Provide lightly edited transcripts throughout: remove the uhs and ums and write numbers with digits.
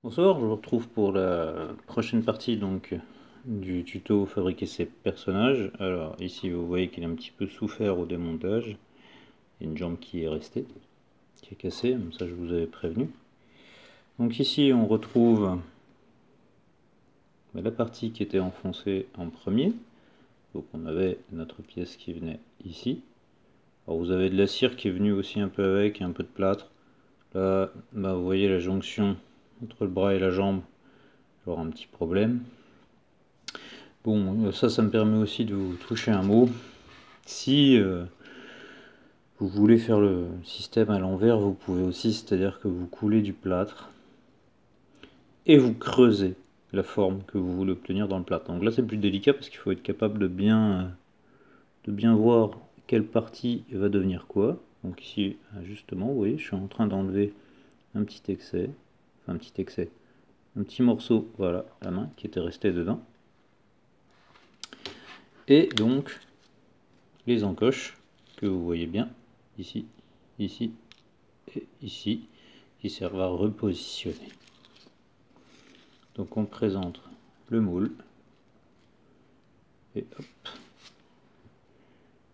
Bonsoir, je vous retrouve pour la prochaine partie donc du tuto fabriquer ses personnages. Alors ici vous voyez qu'il a un petit peu souffert au démontage. Il y a une jambe qui est restée, qui est cassée, comme ça je vous avais prévenu. Donc ici on retrouve la partie qui était enfoncée en premier. Donc on avait notre pièce qui venait ici. Alors vous avez de la cire qui est venue aussi un peu avec, un peu de plâtre. Là, vous voyez la jonction entre le bras et la jambe, j'aurai un petit problème. Bon, ça me permet aussi de vous toucher un mot. Si vous voulez faire le système à l'envers, vous pouvez aussi, c'est-à-dire que vous coulez du plâtre et vous creusez la forme que vous voulez obtenir dans le plâtre. Donc là c'est plus délicat parce qu'il faut être capable de bien voir quelle partie va devenir quoi. Donc ici, justement, vous voyez, je suis en train d'enlever un petit excès, enfin un petit morceau, voilà, à la main qui était resté dedans. Et donc les encoches que vous voyez bien ici, ici et ici, qui servent à repositionner. Donc on présente le moule et hop,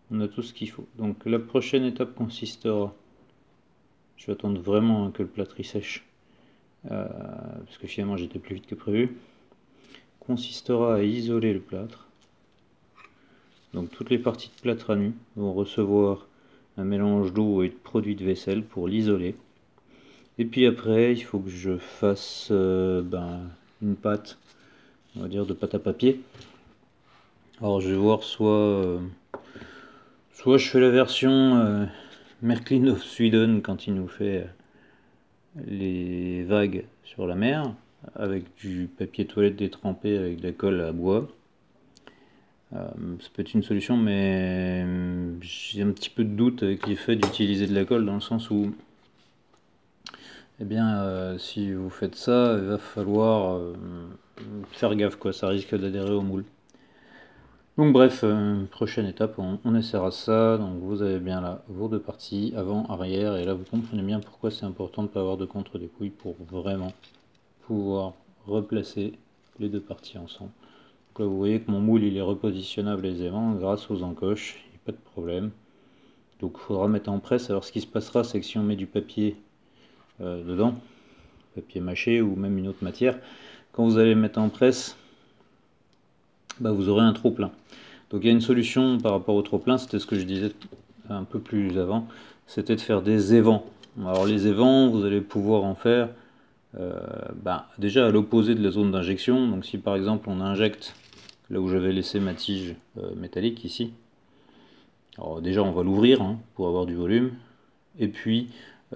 on a tout ce qu'il faut. Donc la prochaine étape consistera, je vais attendre vraiment que le plâtre sèche, parce que finalement j'étais plus vite que prévu, consistera à isoler le plâtre. Donc toutes les parties de plâtre à nu vont recevoir un mélange d'eau et de produit de vaisselle pour l'isoler. Et puis après, il faut que je fasse une pâte, on va dire de pâte à papier. Alors je vais voir soit je fais la version Märklin of Sweden quand il nous fait les vagues sur la mer, avec du papier toilette détrempé avec de la colle à bois. Ça peut être une solution, mais j'ai un petit peu de doute avec l'effet d'utiliser de la colle, dans le sens où, eh bien, si vous faites ça, il va falloir faire gaffe, quoi, ça risque d'adhérer au moule. Donc bref, prochaine étape, on essaiera ça. Donc vous avez bien là vos deux parties, avant, arrière, et là vous comprenez bien pourquoi c'est important de ne pas avoir de contre-dépouille pour vraiment pouvoir replacer les deux parties ensemble. Donc là vous voyez que mon moule il est repositionnable aisément grâce aux encoches, il n'y a pas de problème. Donc il faudra mettre en presse. Alors ce qui se passera, c'est que si on met du papier dedans, papier mâché ou même une autre matière, quand vous allez mettre en presse, vous aurez un trop plein. Donc il y a une solution par rapport au trop plein, c'était ce que je disais un peu plus avant, c'était de faire des évents. Alors les évents, vous allez pouvoir en faire déjà à l'opposé de la zone d'injection. Donc si par exemple on injecte là où j'avais laissé ma tige métallique ici, alors déjà on va l'ouvrir pour avoir du volume, et puis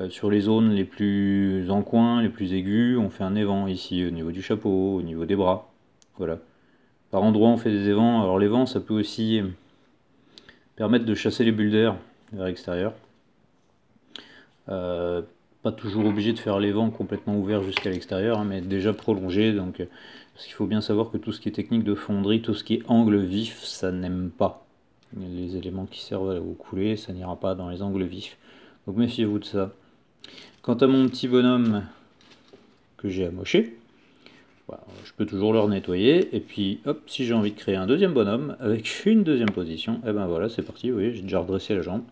sur les zones les plus en coin, les plus aiguës, on fait un évent ici au niveau du chapeau, au niveau des bras, voilà. Par endroit on fait des évents. Alors l'évent ça peut aussi permettre de chasser les bulles d'air vers l'extérieur. Pas toujours obligé de faire les vents complètement ouverts jusqu'à l'extérieur, mais déjà prolongé. Donc, parce qu'il faut bien savoir que tout ce qui est technique de fonderie, tout ce qui est angle vif, ça n'aime pas. Les éléments qui servent à vous couler, ça n'ira pas dans les angles vifs. Donc méfiez-vous de ça. Quant à mon petit bonhomme que j'ai amoché, je peux toujours le nettoyer. Et puis hop, si j'ai envie de créer un deuxième bonhomme avec une deuxième position, et ben voilà, c'est parti. Vous voyez, j'ai déjà redressé la jambe.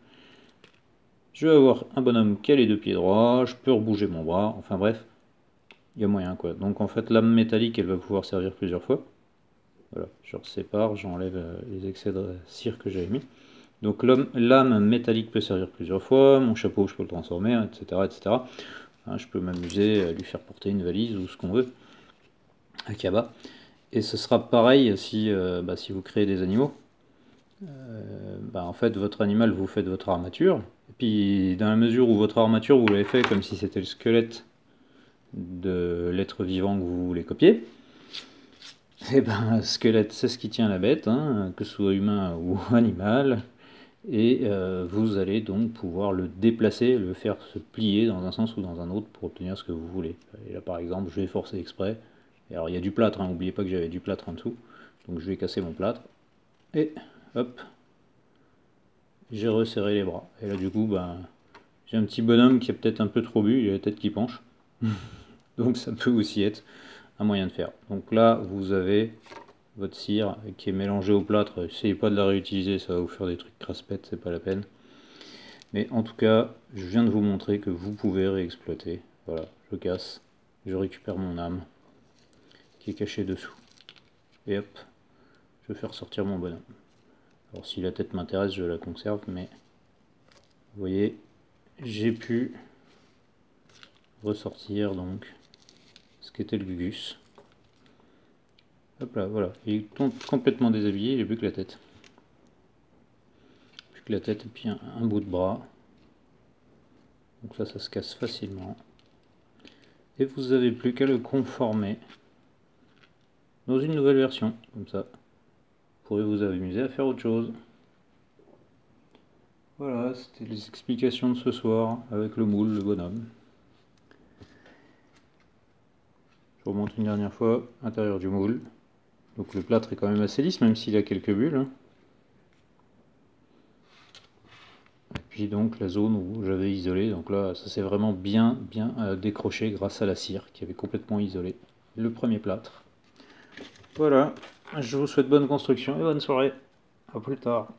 Je vais avoir un bonhomme qui a les deux pieds droits, je peux rebouger mon bras, enfin bref, il y a moyen quoi. Donc en fait lame métallique elle va pouvoir servir plusieurs fois. Voilà, je sépare, j'enlève les excès de cire que j'avais mis. Donc lame métallique peut servir plusieurs fois, mon chapeau je peux le transformer, etc. etc. Je peux m'amuser à lui faire porter une valise ou ce qu'on veut, un cabas. Et ce sera pareil si vous créez des animaux. En fait votre animal, vous faites votre armature, et puis dans la mesure où votre armature vous l'avez fait comme si c'était le squelette de l'être vivant que vous voulez copier, et squelette c'est ce qui tient la bête, que ce soit humain ou animal, et vous allez donc pouvoir le déplacer, le faire se plier dans un sens ou dans un autre pour obtenir ce que vous voulez. Et là par exemple je vais forcer exprès, et alors il y a du plâtre, n'oubliez pas que j'avais du plâtre en dessous, donc je vais casser mon plâtre, et hop, j'ai resserré les bras. Et là du coup, j'ai un petit bonhomme qui a peut-être un peu trop bu, il a la tête qui penche. donc ça peut aussi être un moyen de faire. Donc là, vous avez votre cire qui est mélangée au plâtre. Essayez pas de la réutiliser, ça va vous faire des trucs crasse-pète, c'est pas la peine. Mais en tout cas, je viens de vous montrer que vous pouvez réexploiter. Voilà, je casse, je récupère mon âme qui est cachée dessous. Et hop, je fais ressortir mon bonhomme. Alors si la tête m'intéresse, je la conserve, mais vous voyez, j'ai pu ressortir donc ce qu'était le Gugus. Hop là, voilà, il est complètement déshabillé, il n'y a plus que la tête. Plus que la tête et puis un bout de bras. Donc ça se casse facilement. Et vous n'avez plus qu'à le conformer dans une nouvelle version, comme ça. Vous pourrez vous amuser à faire autre chose. Voilà, c'était les explications de ce soir avec le moule, le bonhomme. Je remonte une dernière fois, intérieur du moule. Donc le plâtre est quand même assez lisse, même s'il a quelques bulles. Et puis donc la zone où j'avais isolé, donc là ça s'est vraiment bien décroché grâce à la cire qui avait complètement isolé le premier plâtre. Voilà, je vous souhaite bonne construction et bonne soirée. A plus tard.